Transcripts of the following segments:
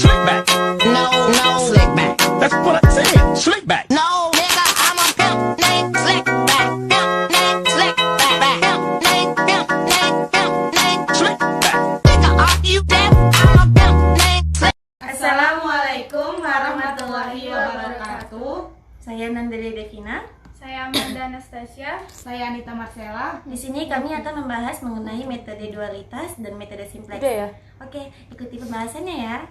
Slick back. No, no, slick back. That's what I said. Slick back. No, nigga, I'm a pimp named Slick back. Pimp named Slick back. Pimp named, pimp named, pimp named Slick back. Nigga, are you deaf? I'm a pimp named Slick. Assalamualaikum warahmatullahi wabarakatuh. Saya Nandeli Devina. Saya Amanda Anastasia. Saya Anita Marcella. Di sini kami akan membahas mengenai metode dualitas dan metode simplex. Udah ya? Oke, ikuti pembahasannya ya.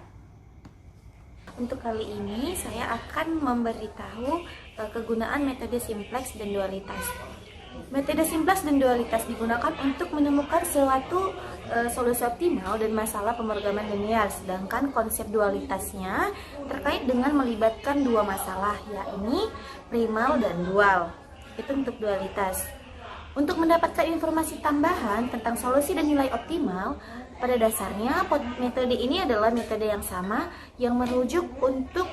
Untuk kali ini saya akan memberitahu kegunaan metode simplex dan dualitas. Metode simplex dan dualitas digunakan untuk menemukan suatu solusi optimal dan masalah pemrograman linear, sedangkan konsep dualitasnya terkait dengan melibatkan dua masalah, yakni primal dan dual. Itu untuk dualitas. Untuk mendapatkan informasi tambahan tentang solusi dan nilai optimal, pada dasarnya metode ini adalah metode yang sama yang merujuk untuk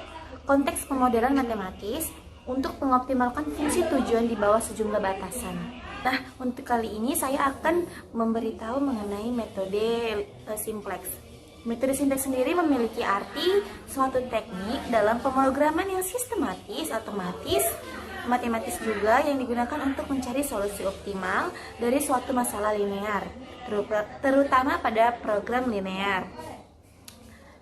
konteks pemodelan matematis untuk mengoptimalkan fungsi tujuan di bawah sejumlah batasan. Nah, untuk kali ini saya akan memberitahu mengenai metode simplex. Metode simplex sendiri memiliki arti suatu teknik dalam pemrograman yang sistematis, otomatis, matematis juga yang digunakan untuk mencari solusi optimal dari suatu masalah linear, terutama pada program linear.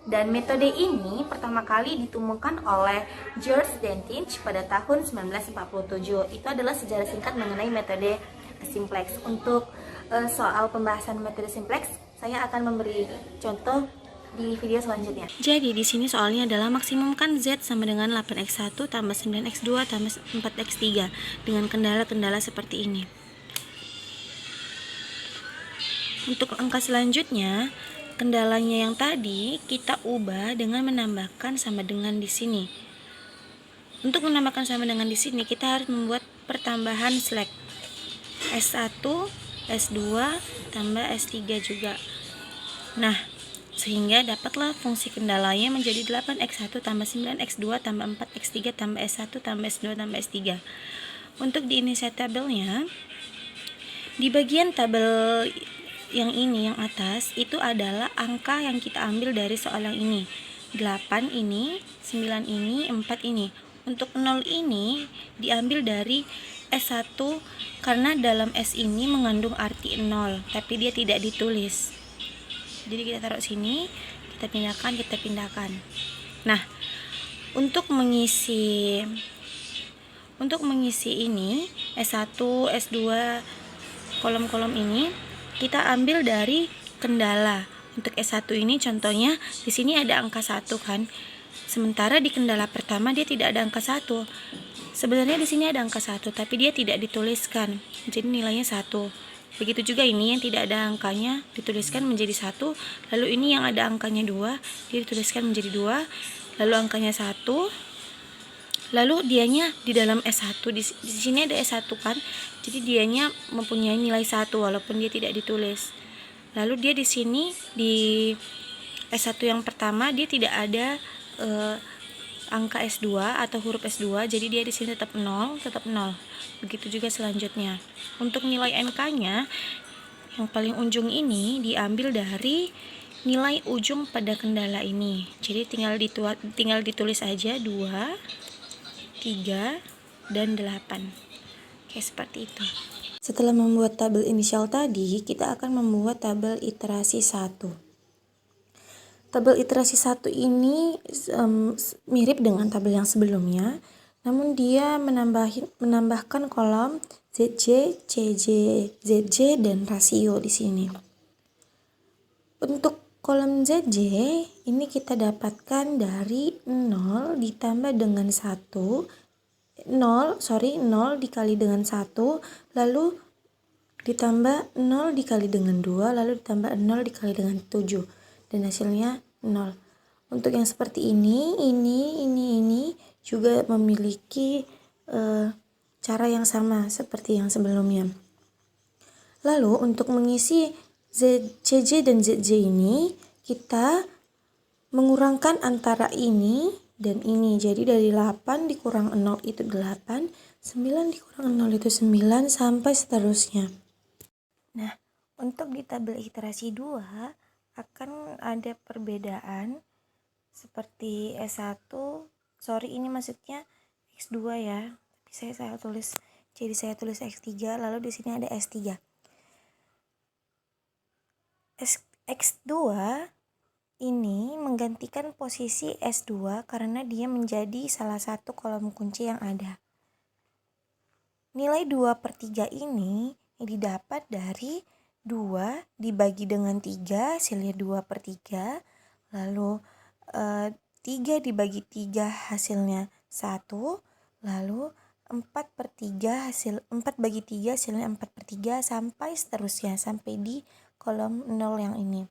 Dan metode ini pertama kali ditemukan oleh George Dentich pada tahun 1947. Itu adalah sejarah singkat mengenai metode simplex. Untuk soal pembahasan metode simplex, saya akan memberi contoh di video selanjutnya. Jadi di sini soalnya adalah maksimumkan Z sama dengan 8x1 tambah 9x2 tambah 4x3 dengan kendala-kendala seperti ini. Untuk angka selanjutnya, kendalanya yang tadi kita ubah dengan menambahkan sama dengan di sini. Untuk menambahkan sama dengan di sini, kita harus membuat pertambahan slack S1, S2 tambah S3 juga. Nah, sehingga dapatlah fungsi kendalanya menjadi 8x1 tambah 9x2 tambah 4x3 tambah S1 tambah S2 tambah S3. Untuk di inisiat tabelnya, di bagian tabel yang ini, yang atas, itu adalah angka yang kita ambil dari soal yang ini. 8 ini, 9 ini, 4 ini. Untuk 0 ini diambil dari S1 karena dalam S ini mengandung arti 0, tapi dia tidak ditulis. Jadi kita taruh sini, kita pindahkan. Nah, untuk mengisi ini S1, S2, kolom-kolom ini kita ambil dari kendala. Untuk S1 ini contohnya di sini ada angka 1 kan. Sementara di kendala pertama dia tidak ada angka 1. Sebenarnya di sini ada angka 1 tapi dia tidak dituliskan. Jadi nilainya 1. Begitu juga ini yang tidak ada angkanya dituliskan menjadi 1. Lalu ini yang ada angkanya 2, dia dituliskan menjadi 2. Lalu angkanya 1. Lalu dianya di dalam S1, di sini ada S1 kan, jadi dianya mempunyai nilai 1 walaupun dia tidak ditulis. Lalu dia di sini di S1 yang pertama dia tidak ada angka S2 atau huruf S2, jadi dia di sini tetap 0. Begitu juga selanjutnya. Untuk nilai NK-nya yang paling ujung ini diambil dari nilai ujung pada kendala ini. Jadi tinggal ditulis aja 2, 3, dan 8. Oke, seperti itu. Setelah membuat tabel inisial tadi, kita akan membuat tabel iterasi 1. Tabel iterasi 1 ini mirip dengan tabel yang sebelumnya, namun dia menambahkan kolom ZJ, CJ, ZJ, dan rasio di sini. Untuk kolom ZJ ini kita dapatkan dari 0 ditambah dengan 1, 0 dikali dengan 1, lalu ditambah 0 dikali dengan 2, lalu ditambah 0 dikali dengan 7, dan hasilnya 0. Untuk yang seperti ini juga memiliki cara yang sama seperti yang sebelumnya. Lalu untuk mengisi CJ dan ZJ ini, kita mengurangkan antara ini dan ini. Jadi dari 8 dikurang 0 itu 8, 9 dikurang 0 itu 9, sampai seterusnya. Nah, untuk di tabel iterasi 2 akan ada perbedaan seperti S1, ini maksudnya X2 ya, tapi saya tulis, jadi saya tulis X3, lalu di sini ada S3. X2 ini menggantikan posisi S2 karena dia menjadi salah satu kolom kunci yang ada. Nilai 2/3 ini didapat dari 2 dibagi dengan 3, hasilnya 2/3. Lalu 3 dibagi 3 hasilnya 1. Lalu 4/3 4 bagi 3 hasilnya 4/3 sampai seterusnya, sampai di kolom 0 yang ini.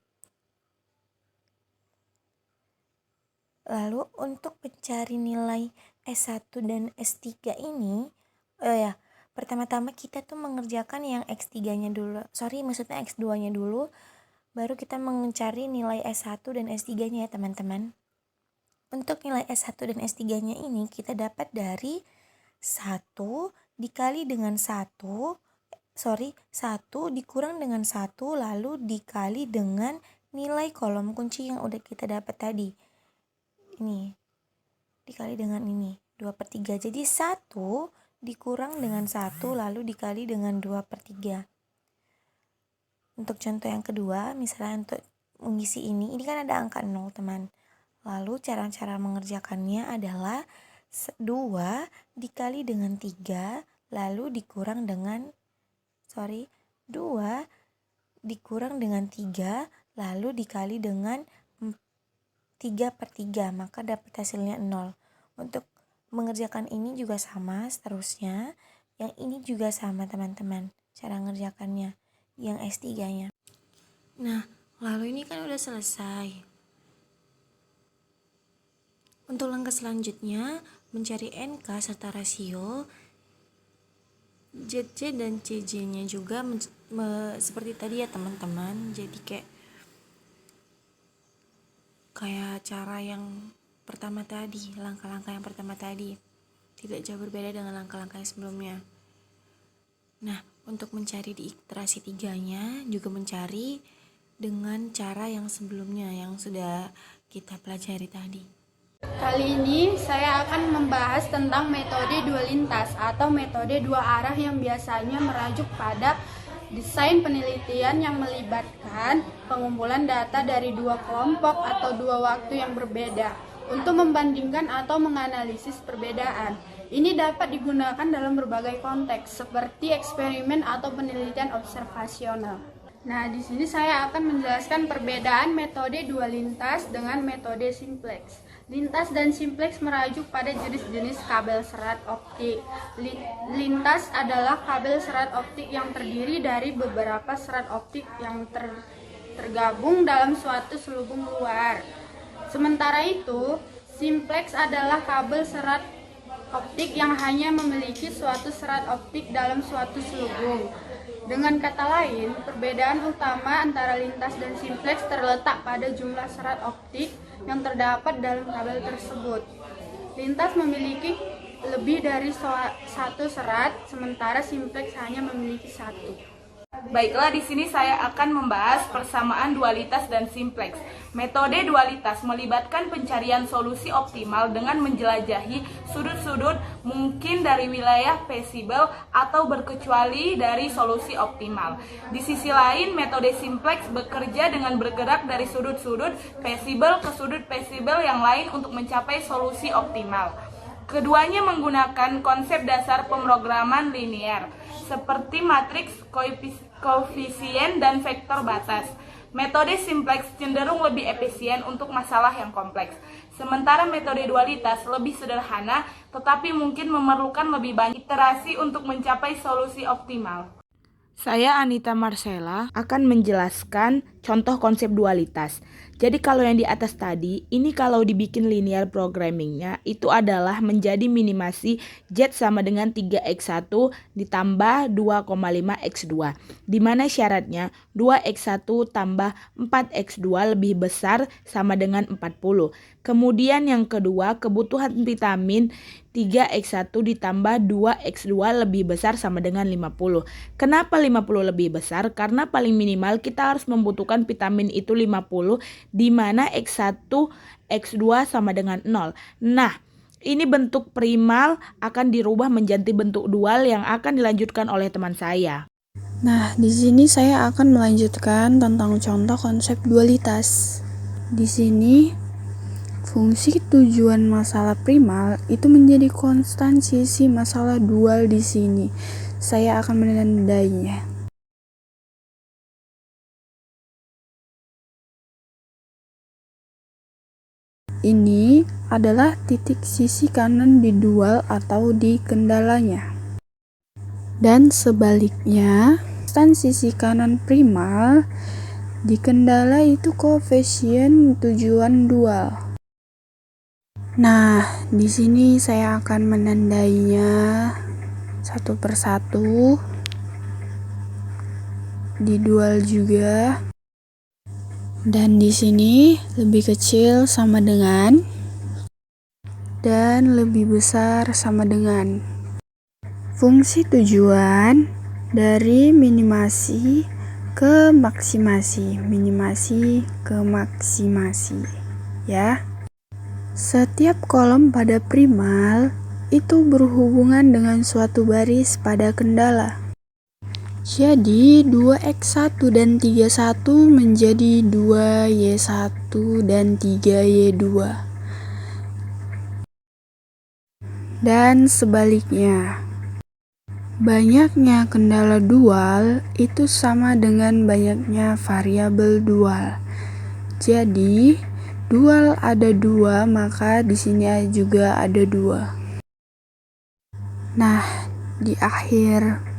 Lalu untuk mencari nilai S1 dan S3 ini, pertama-tama kita tuh mengerjakan yang X3-nya dulu. Maksudnya X2-nya dulu, baru kita mencari nilai S1 dan S3-nya ya teman-teman. Untuk nilai S1 dan S3-nya ini kita dapat dari 1 dikali dengan 1 dikurang dengan 1 lalu dikali dengan nilai kolom kunci yang udah kita dapat tadi. Ini dikali dengan ini 2/3. Jadi 1 dikurang dengan 1 lalu dikali dengan 2/3. Untuk contoh yang kedua, misalnya untuk mengisi ini kan ada angka 0 teman. Lalu cara-cara mengerjakannya adalah 2 dikali dengan 3 lalu dikurang dengan 2 dikurang dengan 3 lalu dikali dengan 3/3, maka dapat hasilnya 0. Untuk mengerjakan ini juga sama seterusnya. Yang ini juga sama teman-teman cara mengerjakannya, yang S3-nya. Nah, lalu ini kan udah selesai. Untuk langkah selanjutnya, mencari NK serta rasio ZC dan CJ-nya juga seperti tadi ya teman-teman. Jadi kayak cara yang pertama tadi, langkah-langkah yang pertama tadi tidak jauh berbeda dengan langkah-langkah yang sebelumnya. Nah, untuk mencari di iterasi 3-nya juga mencari dengan cara yang sebelumnya yang sudah kita pelajari tadi. Kali ini saya akan membahas tentang metode dua lintas atau metode dua arah yang biasanya merujuk pada desain penelitian yang melibatkan pengumpulan data dari dua kelompok atau dua waktu yang berbeda untuk membandingkan atau menganalisis perbedaan. Ini dapat digunakan dalam berbagai konteks seperti eksperimen atau penelitian observasional. Nah, di sini saya akan menjelaskan perbedaan metode dua lintas dengan metode simplex. Lintas dan simplex merujuk pada jenis-jenis kabel serat optik. Lintas adalah kabel serat optik yang terdiri dari beberapa serat optik yang tergabung dalam suatu selubung luar. Sementara itu, simplex adalah kabel serat optik yang hanya memiliki suatu serat optik dalam suatu selubung. Dengan kata lain, perbedaan utama antara lintas dan simplex terletak pada jumlah serat optik yang terdapat dalam kabel tersebut. Lintas memiliki lebih dari satu serat, sementara simplex hanya memiliki satu. Baiklah, di sini saya akan membahas persamaan dualitas dan simplex. Metode dualitas melibatkan pencarian solusi optimal dengan menjelajahi sudut-sudut mungkin dari wilayah feasible atau berkecuali dari solusi optimal. Di sisi lain, metode simplex bekerja dengan bergerak dari sudut-sudut feasible ke sudut feasible yang lain untuk mencapai solusi optimal. Keduanya menggunakan konsep dasar pemrograman linear, seperti matriks koefisien dan vektor batas. Metode simplex cenderung lebih efisien untuk masalah yang kompleks, sementara metode dualitas lebih sederhana, tetapi mungkin memerlukan lebih banyak iterasi untuk mencapai solusi optimal. Saya Anita Marcella akan menjelaskan contoh konsep dualitas. Jadi kalau yang di atas tadi, ini kalau dibikin linear programmingnya itu adalah menjadi minimasi Z sama dengan 3x1 ditambah 2,5x2. Dimana syaratnya 2x1 tambah 4x2 lebih besar sama dengan 40. Kemudian yang kedua, kebutuhan vitamin 3x1 ditambah 2x2 lebih besar sama dengan 50. Kenapa 50 lebih besar? Karena paling minimal kita harus membutuhkan kandungan vitamin itu 50, di mana X1, X2 sama dengan 0. Nah, ini bentuk primal akan dirubah menjadi bentuk dual yang akan dilanjutkan oleh teman saya. Nah, di sini saya akan melanjutkan tentang contoh konsep dualitas. Di sini, fungsi tujuan masalah primal itu menjadi konstan sisi masalah dual di sini. Saya akan menandainya. Ini adalah titik sisi kanan di dual atau di kendalanya. Dan sebaliknya, konstan sisi kanan primal di kendala itu koefisien tujuan dual. Nah, di sini saya akan menandainya satu persatu. Di dual juga. Dan di sini lebih kecil sama dengan dan lebih besar sama dengan. Fungsi tujuan dari minimasi ke maksimasi, minimasi ke maksimasi, ya. Setiap kolom pada primal itu berhubungan dengan suatu baris pada kendala. Jadi 2x1 dan 31 menjadi 2y1 dan 3y2. Dan sebaliknya. Banyaknya kendala dual itu sama dengan banyaknya variabel dual. Jadi, dual ada 2, maka di sini juga ada 2. Nah, di akhir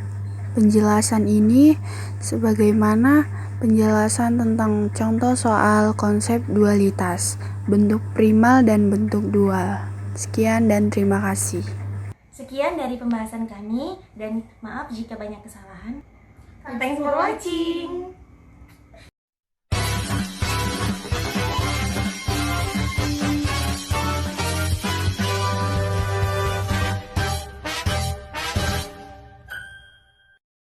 penjelasan ini sebagaimana penjelasan tentang contoh soal konsep dualitas, bentuk primal dan bentuk dual. Sekian dan terima kasih. Sekian dari pembahasan kami dan maaf jika banyak kesalahan. Thanks for watching.